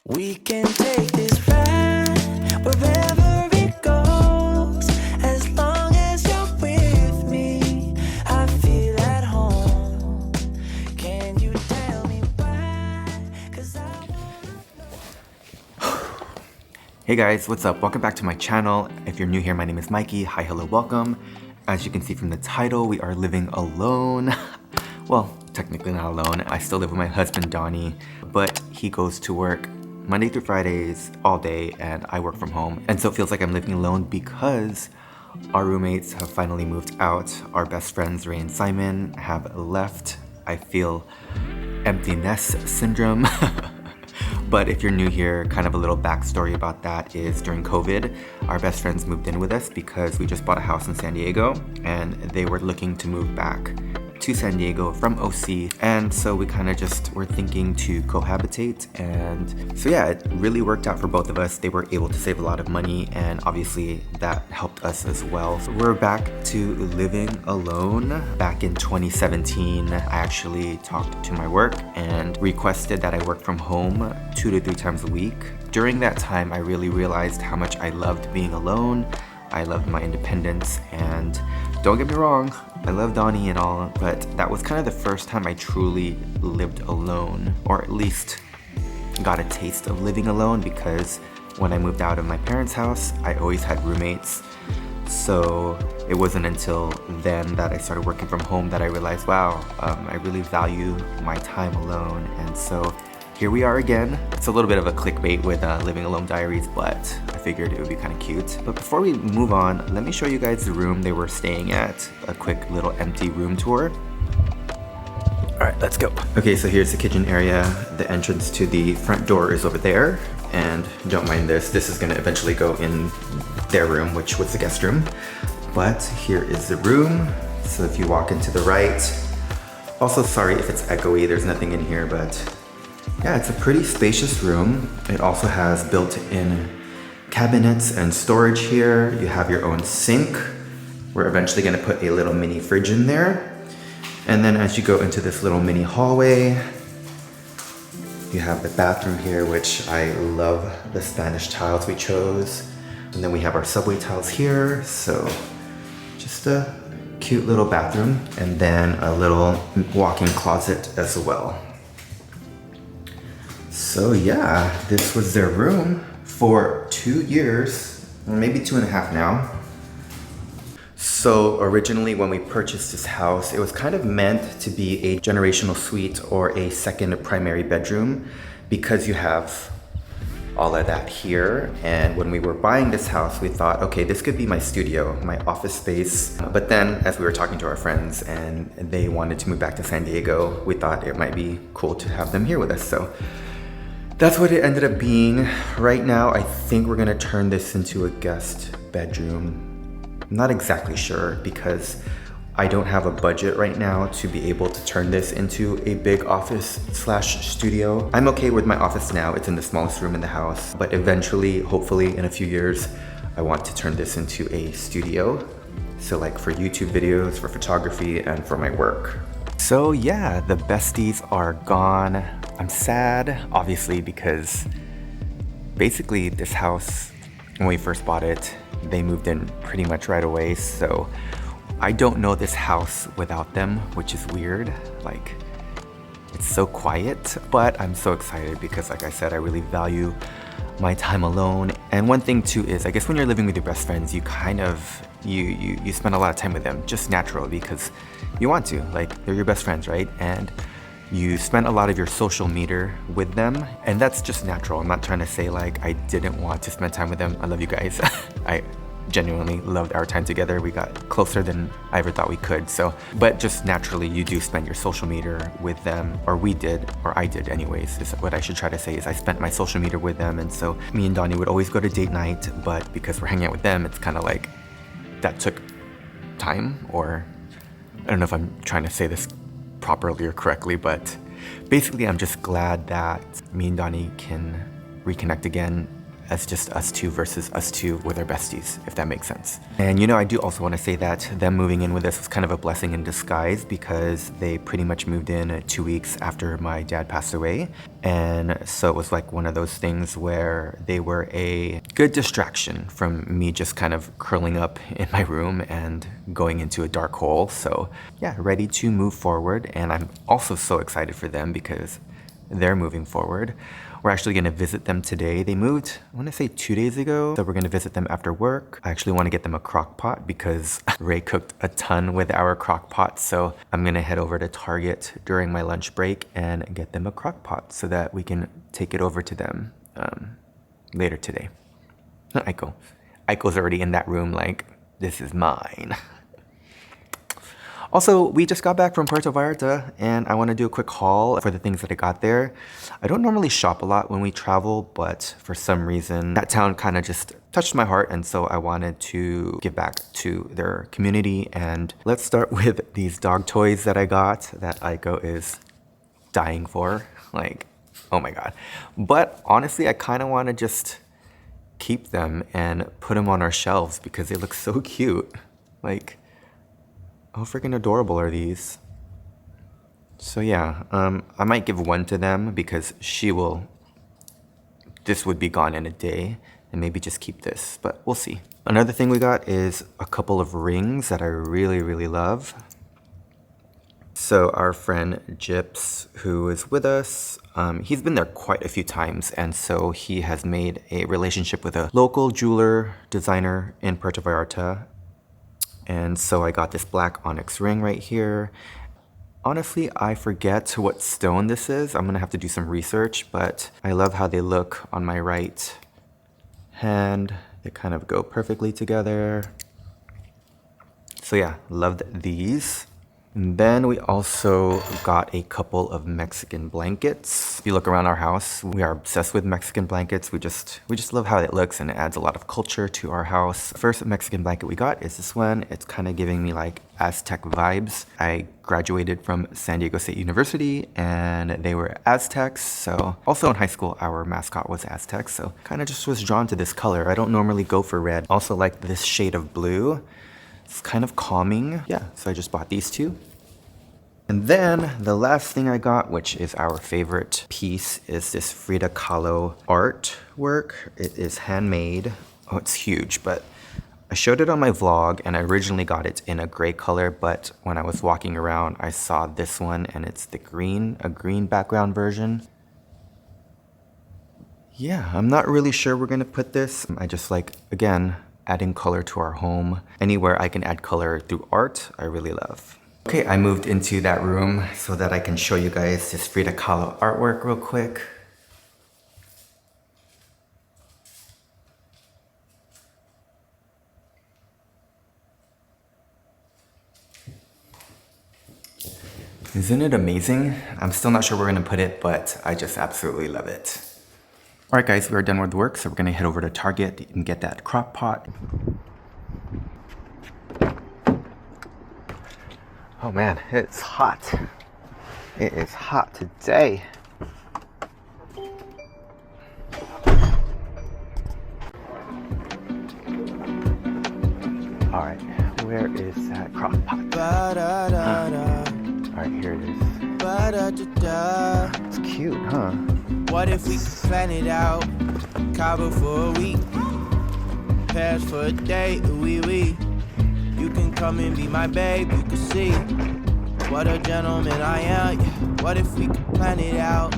We can take this ride wherever it goes. As long as you're with me, I feel at home. Can you tell me why? 'Cause Hey guys, what's up? Welcome back to my channel. If you're new here, my name is Mikey. Hi, hello, welcome. As you can see from the title, we are living alone. Well, technically not alone. I still live with my husband, Donnie, but he goes to work Monday through Fridays all day and I work from home. And so it feels like I'm living alone because our roommates have finally moved out. Our best friends, Ray and Simon, have left. I feel empty nest syndrome. But if you're new here, kind of a little backstory about that is during COVID, our best friends moved in with us because we just bought a house in San Diego and they were looking to move back to San Diego from OC. And so we kind of just were thinking to cohabitate. And so yeah, it really worked out for both of us. They were able to save a lot of money and obviously that helped us as well. So we're back to living alone. Back in 2017, I actually talked to my work and requested that I work from home 2 to 3 times a week. During that time, I really realized how much I loved being alone. I loved my independence, and don't get me wrong, I love Donnie and all, but that was kind of the first time I truly lived alone, or at least got a taste of living alone, because when I moved out of my parents' house, I always had roommates. So it wasn't until then that I started working from home that I realized, wow, I really value my time alone. And so here we are again. It's a little bit of a clickbait with Living Alone Diaries, but I figured it would be kind of cute. But before we move on, let me show you guys the room they were staying at. A quick little empty room tour. All right, let's go. Okay, so here's the kitchen area. The entrance to the front door is over there. And don't mind this, this is gonna eventually go in their room, which was the guest room. But here is the room. So if you walk into the right, also sorry if it's echoey, there's nothing in here, but yeah, it's a pretty spacious room. It also has built-in cabinets and storage here. You have your own sink. We're eventually gonna put a little mini fridge in there. And then as you go into this little mini hallway, you have the bathroom here, which I love the Spanish tiles we chose. And then we have our subway tiles here. So just a cute little bathroom. And then a little walk-in closet as well. So yeah, this was their room for 2 years, or maybe 2.5 now. So originally when we purchased this house, it was kind of meant to be a generational suite or a second primary bedroom because you have all of that here. And when we were buying this house, we thought, okay, this could be my studio, my office space. But then as we were talking to our friends and they wanted to move back to San Diego, we thought it might be cool to have them here with us. So that's what it ended up being. Right now, I think we're gonna turn this into a guest bedroom. I'm not exactly sure because I don't have a budget right now to be able to turn this into a big office slash studio. I'm okay with my office now. It's in the smallest room in the house, but eventually, hopefully in a few years, I want to turn this into a studio. So like for YouTube videos, for photography, and for my work. So yeah, the besties are gone. I'm sad, obviously, because basically this house, when we first bought it, they moved in pretty much right away. So I don't know this house without them, which is weird. Like, it's so quiet, but I'm so excited because like I said, I really value my time alone. And one thing too is, I guess when you're living with your best friends, you kind of, you spend a lot of time with them, just natural because you want to, like they're your best friends, right? And you spend a lot of your social meter with them, and that's just natural. I'm not trying to say like I didn't want to spend time with them. I love you guys. I genuinely loved our time together. We got closer than I ever thought we could. So, but just naturally you do spend your social meter with them, or we did, or I did anyways, is what I should try to say is I spent my social meter with them. And so me and Donnie would always go to date night, but because we're hanging out with them, it's kind of like that took time, or I don't know if I'm trying to say this properly or correctly, but basically I'm just glad that me and Donnie can reconnect again as just us two versus us two with our besties, if that makes sense. And you know, I do also want to say that them moving in with us was kind of a blessing in disguise because they pretty much moved in 2 weeks after my dad passed away. And so it was like one of those things where they were a good distraction from me just kind of curling up in my room and going into a dark hole. So yeah, ready to move forward. And I'm also so excited for them because they're moving forward. We're actually gonna visit them today. They moved, I wanna say 2 days ago. So we're gonna visit them after work. I actually wanna get them a crock pot because Ray cooked a ton with our crock pot. So I'm gonna head over to Target during my lunch break and get them a crock pot so that we can take it over to them later today. Aiko's already in that room like, this is mine. Also, we just got back from Puerto Vallarta and I want to do a quick haul for the things that I got there. I don't normally shop a lot when we travel, but for some reason that town kind of just touched my heart, and so I wanted to give back to their community. And let's start with these dog toys that I got that Aiko is dying for. Like, oh my god. But honestly, I kind of want to just keep them and put them on our shelves because they look so cute. Like, how freaking adorable are these? So yeah, I might give one to them because this would be gone in a day, and maybe just keep this, but we'll see. Another thing we got is a couple of rings that I really, really love. So our friend Gyps, who is with us, he's been there quite a few times, and so he has made a relationship with a local jeweler designer in Puerto Vallarta. And so I got this black onyx ring right here. Honestly, I forget what stone this is. I'm gonna have to do some research, but I love how they look on my right hand. They kind of go perfectly together. So yeah, loved these. And then we also got a couple of Mexican blankets. If you look around our house, we are obsessed with Mexican blankets. We just love how it looks, and it adds a lot of culture to our house. First Mexican blanket we got is this one. It's kind of giving me like Aztec vibes. I graduated from San Diego State University and they were Aztecs. So also in high school, our mascot was Aztec. So kind of just was drawn to this color. I don't normally go for red. Also like this shade of blue. It's kind of calming. Yeah, so I just bought these two. And then the last thing I got, which is our favorite piece, is this Frida Kahlo artwork. It is handmade. Oh, it's huge, but I showed it on my vlog and I originally got it in a gray color, but when I was walking around, I saw this one and it's a green background version. Yeah, I'm not really sure we're gonna put this. I just like, again, adding color to our home. Anywhere I can add color through art, I really love. Okay, I moved into that room so that I can show you guys this Frida Kahlo artwork real quick. Isn't it amazing? I'm still not sure where we're gonna put it, but I just absolutely love it. All right guys, we are done with work, so we're gonna head over to Target and get that crock pot. Oh man, it's hot. It is hot today. All right, where is that crock pot? All right, here it is. It's cute, huh? What if we could plan it out? Cabo for a week, Paris for a day, oui. You can come and be my babe, you can see what a gentleman I am. What if we could plan it out?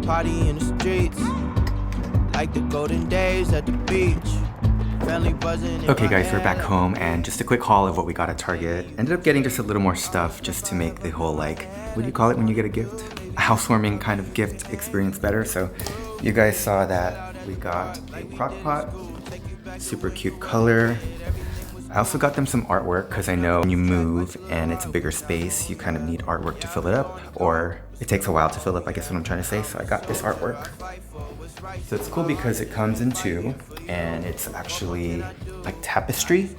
Party in the streets, like the golden days at the beach. Family buzzing. Okay guys, we're back home, and just a quick haul of what we got at Target. Ended up getting just a little more stuff just to make the whole, like, what do you call it when you get a gift? A housewarming kind of gift experience better. So you guys saw that we got a crock pot, super cute color. I also got them some artwork because I know when you move and it's a bigger space, you kind of need artwork to fill it up, or it takes a while to fill up, I guess what I'm trying to say. So I got this artwork. So it's cool because it comes in two and it's actually like tapestry.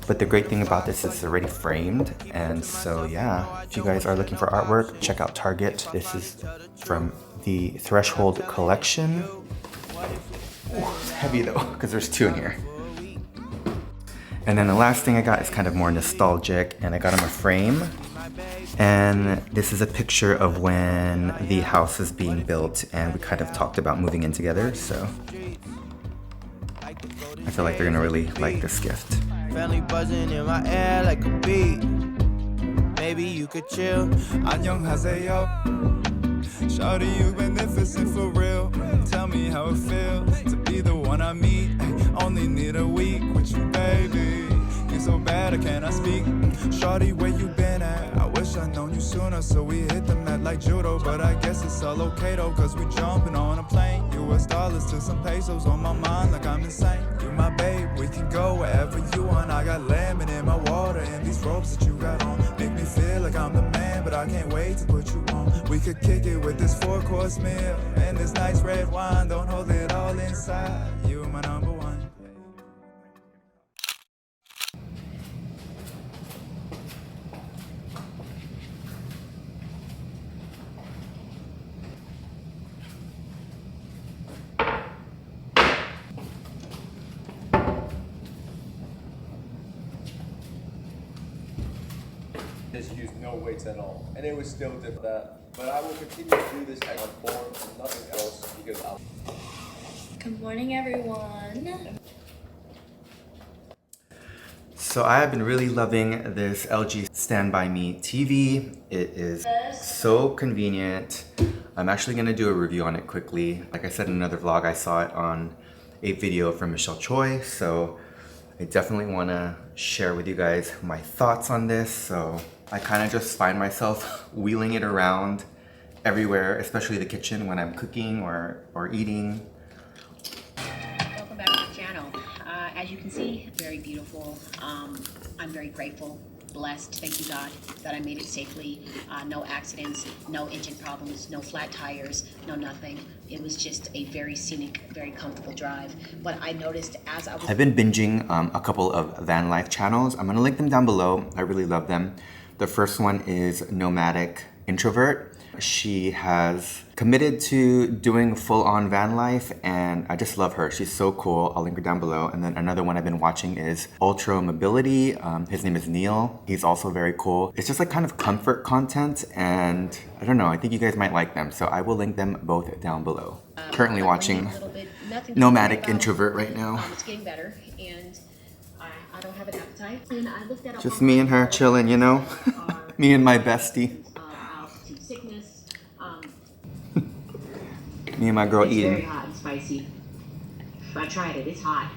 But the great thing about this is it's already framed. And so yeah, if you guys are looking for artwork, check out Target. This is from the Threshold collection. It's heavy though, because there's two in here. And then the last thing I got is kind of more nostalgic, and I got him a frame. And this is a picture of when the house is being built, and we kind of talked about moving in together, so I feel like they're gonna really like this gift. Family buzzing in my air like a beat. Maybe you could chill. 안녕하세요. Shawty, you beneficent for real. Tell me how it feels to be the one I meet. Only need a week with you, baby. You're so bad, I cannot speak. Shawty, where you been at? I wish I'd known you sooner, so we hit the mat like judo. But I guess it's all okay though, cause we jumping on a plane. US dollars to some pesos on my mind like I'm insane. You my babe, we can go wherever you want. I got lemon in my water and these ropes that you got on make me feel like I'm the man, but I can't wait to put you on. We could kick it with this 4-course meal and this nice red wine. Don't hold it all inside. You my number one. Just used no weights at all, and it was still did that. But I will continue to do this on form and nothing else because I'll. Good morning, everyone. So I have been really loving this LG StanbyME TV. It is so convenient. I'm actually gonna do a review on it quickly. Like I said in another vlog, I saw it on a video from Michelle Choi, so I definitely wanna share with you guys my thoughts on this. So I kind of just find myself wheeling it around everywhere, especially the kitchen when I'm cooking or eating. Welcome back to the channel. As you can see, very beautiful. I'm very grateful, blessed, thank you God, that I made it safely. No accidents, no engine problems, no flat tires, no nothing. It was just a very scenic, very comfortable drive. But I noticed as I was... I've been binging a couple of van life channels. I'm gonna link them down below. I really love them. The first one is Nomadic Introvert. She has committed to doing full-on van life, and I just love her. She's so cool. I'll link her down below. And then another one I've been watching is Ultra Mobility. His name is Neil. He's also very cool. It's just like kind of comfort content, and I don't know, I think you guys might like them. So I will link them both down below. Currently watching Nomadic Introvert right now. It's getting better, and I don't have an appetite. And I looked at Just me and her chilling, you know? Me and my bestie. Altitude sickness. Me and my girl It's very eating. hot and spicy. I tried it. It's hot.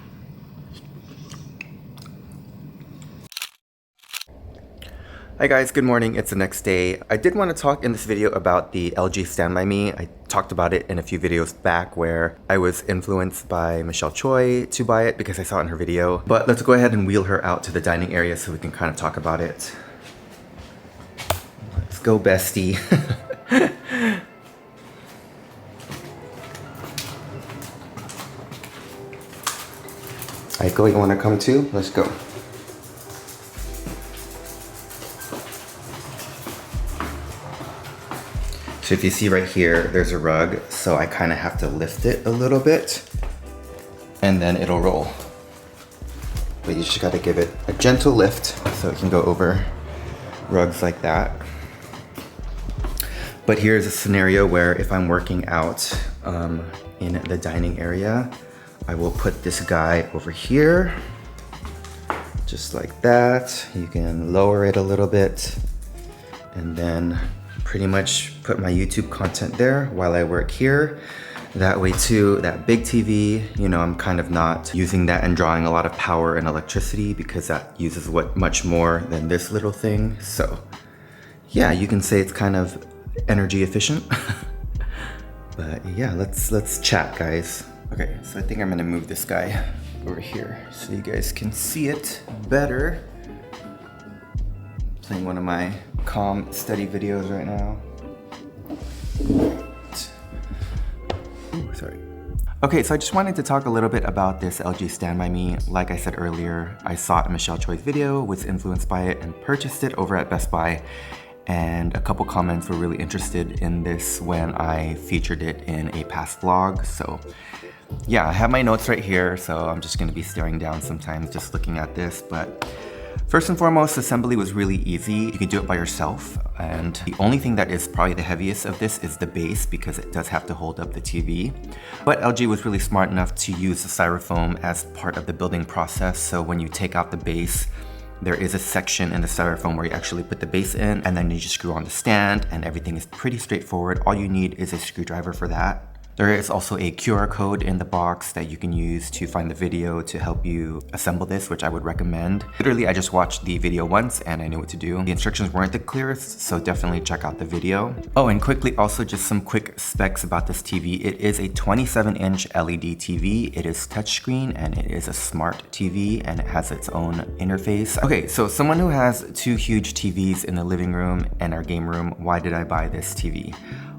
Hi guys, good morning. It's the next day. I did want to talk in this video about the LG StanbyME. I talked about it in a few videos back where I was influenced by Michelle Choi to buy it because I saw it in her video. But let's go ahead and wheel her out to the dining area so we can kind of talk about it. Let's go, Bestie. Aiko, you want to come too? Let's go. So if you see right here, there's a rug, so I kind of have to lift it a little bit and then it'll roll. But you just gotta give it a gentle lift so it can go over rugs like that. But here's a scenario where if I'm working out in the dining area, I will put this guy over here, just like that. You can lower it a little bit and then pretty much put my YouTube content there while I work here. That way too, that big TV, you know, I'm kind of not using that and drawing a lot of power and electricity because that uses much more than this little thing. So yeah, you can say it's kind of energy efficient. But yeah, let's chat, guys. Okay, so I think I'm gonna move this guy over here so you guys can see it better. Playing one of my calm, steady videos right now. Ooh, sorry. Okay, so I just wanted to talk a little bit about this LG StanbyME. Like I said earlier, I saw it in Michelle Choi's video, was influenced by it, and purchased it over at Best Buy. And a couple comments were really interested in this when I featured it in a past vlog. So yeah, I have my notes right here, so I'm just gonna be staring down sometimes just looking at this, but first and foremost, assembly was really easy. You can do it by yourself, and the only thing that is probably the heaviest of this is the base because it does have to hold up the TV. But LG was really smart enough to use the styrofoam as part of the building process, so when you take out the base, there is a section in the styrofoam where you actually put the base in, and then you just screw on the stand, and everything is pretty straightforward. All you need is a screwdriver for that. There is also a QR code in the box that you can use to find the video to help you assemble this, which I would recommend. Literally, I just watched the video once and I knew what to do. The instructions weren't the clearest, so definitely check out the video. Oh, and quickly, also just some quick specs about this TV. It is a 27-inch LED TV. It is touchscreen and it is a smart TV and it has its own interface. Okay, so someone who has two huge TVs in the living room and our game room, why did I buy this TV?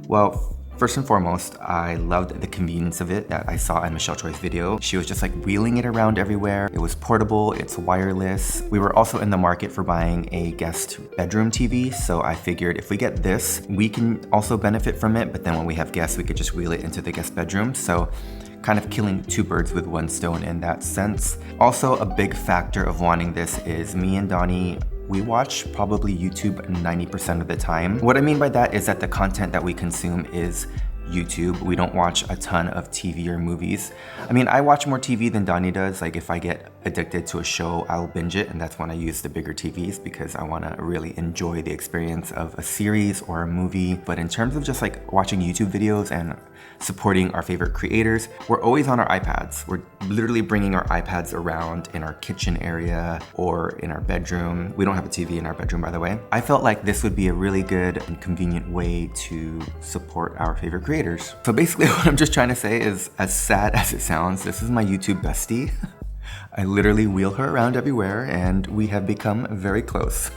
Well, first and foremost, I loved the convenience of it that I saw in Michelle Choi's video. She was just like wheeling it around everywhere. It was portable, it's wireless. We were also in the market for buying a guest bedroom TV, so I figured if we get this, we can also benefit from it, but then when we have guests, we could just wheel it into the guest bedroom. So kind of killing two birds with one stone in that sense. Also, a big factor of wanting this is me and Donnie, we watch probably YouTube 90% of the time. What I mean by that is that the content that we consume is YouTube. We don't watch a ton of TV or movies. I mean, I watch more TV than Donnie does. Like if I get addicted to a show, I'll binge it, and that's when I use the bigger TVs because I want to really enjoy the experience of a series or a movie. But in terms of just like watching YouTube videos and supporting our favorite creators, we're always on our iPads. We're literally bringing our iPads around in our kitchen area or in our bedroom. We don't have a TV in our bedroom, by the way. I felt like this would be a really good and convenient way to support our favorite creators. So basically what I'm just trying to say is, as sad as it sounds, this is my YouTube bestie. I literally wheel her around everywhere and we have become very close.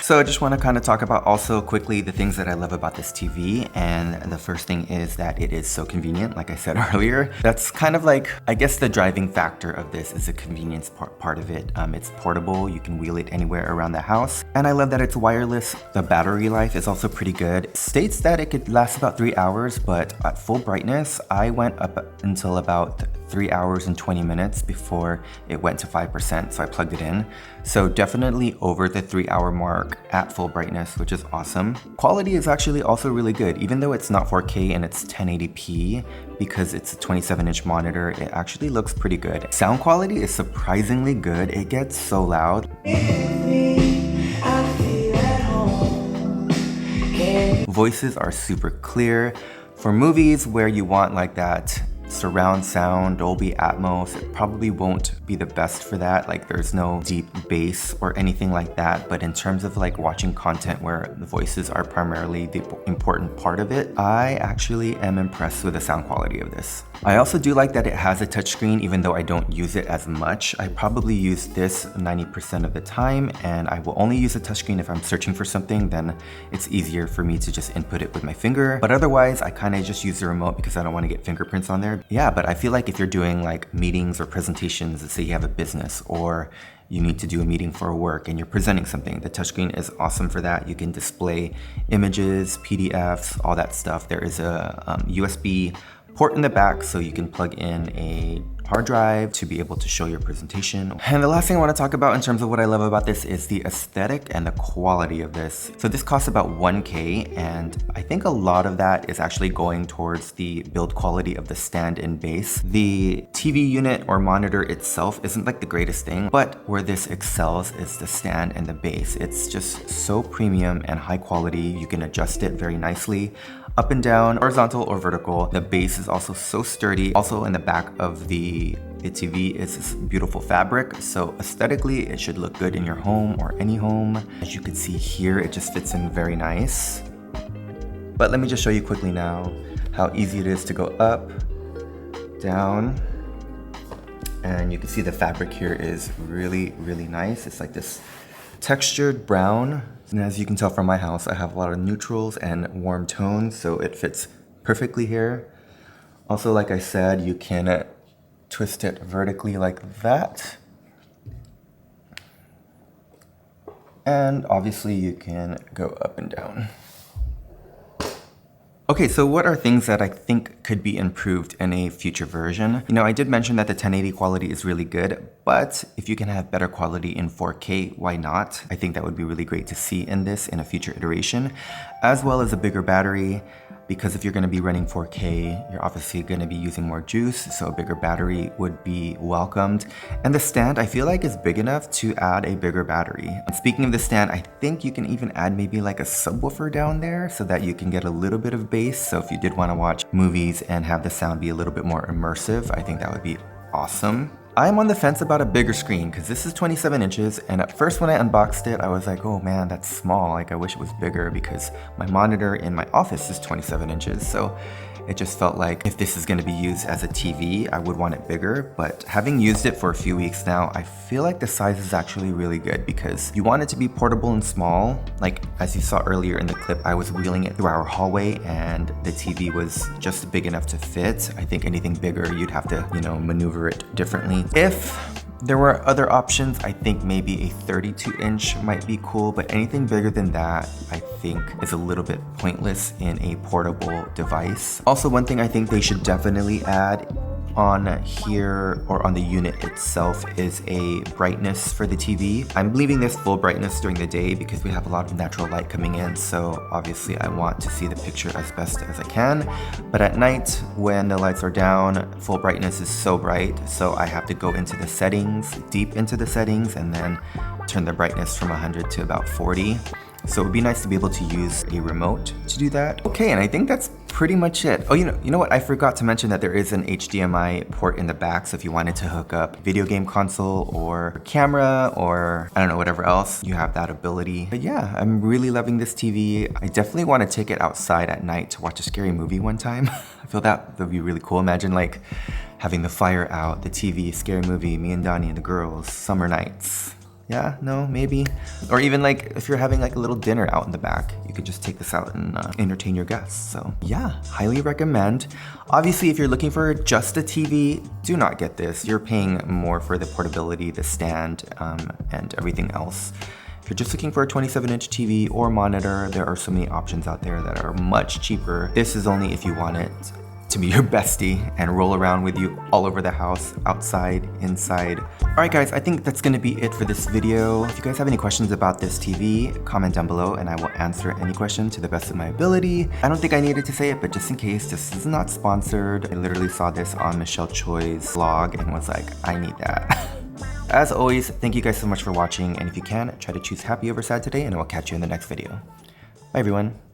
So I just want to kind of talk about also quickly the things that I love about this TV, and the first thing is that it is so convenient, like I said earlier. That's kind of like, I guess the driving factor of this is the convenience part of it. It's portable, you can wheel it anywhere around the house, and I love that it's wireless. The battery life is also pretty good. It states that it could last about 3 hours, but at full brightness, I went up until about 3 hours and 20 minutes before it went to 5%, so I plugged it in. So definitely over the 3-hour mark at full brightness, which is awesome. Quality is actually also really good. Even though it's not 4K and it's 1080p, because it's a 27-inch monitor, it actually looks pretty good. Sound quality is surprisingly good. It gets so loud. Voices are super clear. For movies where you want like that surround sound, Dolby Atmos, it probably won't be the best for that. Like there's no deep bass or anything like that. But in terms of like watching content where the voices are primarily the important part of it, I actually am impressed with the sound quality of this. I also do like that it has a touchscreen, even though I don't use it as much. I probably use this 90% of the time, and I will only use a touchscreen if I'm searching for something. Then it's easier for me to just input it with my finger. But otherwise, I kind of just use the remote because I don't want to get fingerprints on there. Yeah, but I feel like if you're doing like meetings or presentations, let's say you have a business or you need to do a meeting for work and you're presenting something, the touchscreen is awesome for that. You can display images, PDFs, all that stuff. There is a USB port in the back so you can plug in a hard drive to be able to show your presentation. And the last thing I want to talk about in terms of what I love about this is the aesthetic and the quality of this. So this costs about 1K, and I think a lot of that is actually going towards the build quality of the stand and base. The TV unit or monitor itself isn't like the greatest thing, but where this excels is the stand and the base. It's just so premium and high quality. You can adjust it very nicely, up and down, horizontal or vertical. The base is also so sturdy. Also in the back of the TV is this beautiful fabric, so aesthetically it should look good in your home or any home. As you can see here, it just fits in very nice. But let me just show you quickly now how easy it is to go up, down, and you can see the fabric here is really, really nice. It's like this textured brown. And as you can tell from my house, I have a lot of neutrals and warm tones, so it fits perfectly here. Also, like I said, you can twist it vertically like that. And obviously you can go up and down. Okay, so what are things that I think could be improved in a future version? You know, I did mention that the 1080 quality is really good, but if you can have better quality in 4K, why not? I think that would be really great to see in this in a future iteration, as well as a bigger battery, because if you're gonna be running 4K, you're obviously gonna be using more juice, so a bigger battery would be welcomed. And the stand, I feel like is big enough to add a bigger battery. And speaking of the stand, I think you can even add maybe like a subwoofer down there so that you can get a little bit of bass. So if you did wanna watch movies and have the sound be a little bit more immersive, I think that would be awesome. I'm on the fence about a bigger screen because this is 27 inches, and at first when I unboxed it, I was like, oh man, that's small. Like I wish it was bigger because my monitor in my office is 27 inches. So it just felt like if this is going to be used as a TV, I would want it bigger. But having used it for a few weeks now, I feel like the size is actually really good because you want it to be portable and small. Like as you saw earlier in the clip, I was wheeling it through our hallway and the TV was just big enough to fit. I think anything bigger, you'd have to, you know, maneuver it differently. If there were other options, I think maybe a 32-inch might be cool, but anything bigger than that, I think is a little bit pointless in a portable device. Also, one thing I think they should definitely add on here or on the unit itself is a brightness for the TV. I'm leaving this full brightness during the day because we have a lot of natural light coming in, so obviously I want to see the picture as best as I can. But at night when the lights are down, full brightness is so bright, so I have to go into the settings, deep into the settings, and then turn the brightness from 100 to about 40. So it would be nice to be able to use a remote to do that. Okay, and I think that's pretty much it. Oh, you know what? I forgot to mention that there is an HDMI port in the back, so if you wanted to hook up video game console or camera or I don't know, whatever else, you have that ability. But yeah, I'm really loving this TV. I definitely want to take it outside at night to watch a scary movie one time. I feel that would be really cool. Imagine like having the fire out, the TV, scary movie, me and Donnie and the girls, summer nights. Yeah, no, maybe. Or even like if you're having like a little dinner out in the back, you could just take this out and entertain your guests. So yeah, highly recommend. Obviously, if you're looking for just a TV, do not get this. You're paying more for the portability, the stand, and everything else. If you're just looking for a 27-inch TV or monitor, there are so many options out there that are much cheaper. This is only if you want it to be your bestie and roll around with you all over the house, outside, inside. All right guys, I think that's gonna be it for this video. If you guys have any questions about this TV, comment down below and I will answer any question to the best of my ability. I don't think I needed to say it, but just in case, this is not sponsored. I literally saw this on Michelle Choi's vlog and was like, I need that. As always, thank you guys so much for watching, and if you can, try to choose happy over sad today, and I will catch you in the next video. Bye everyone.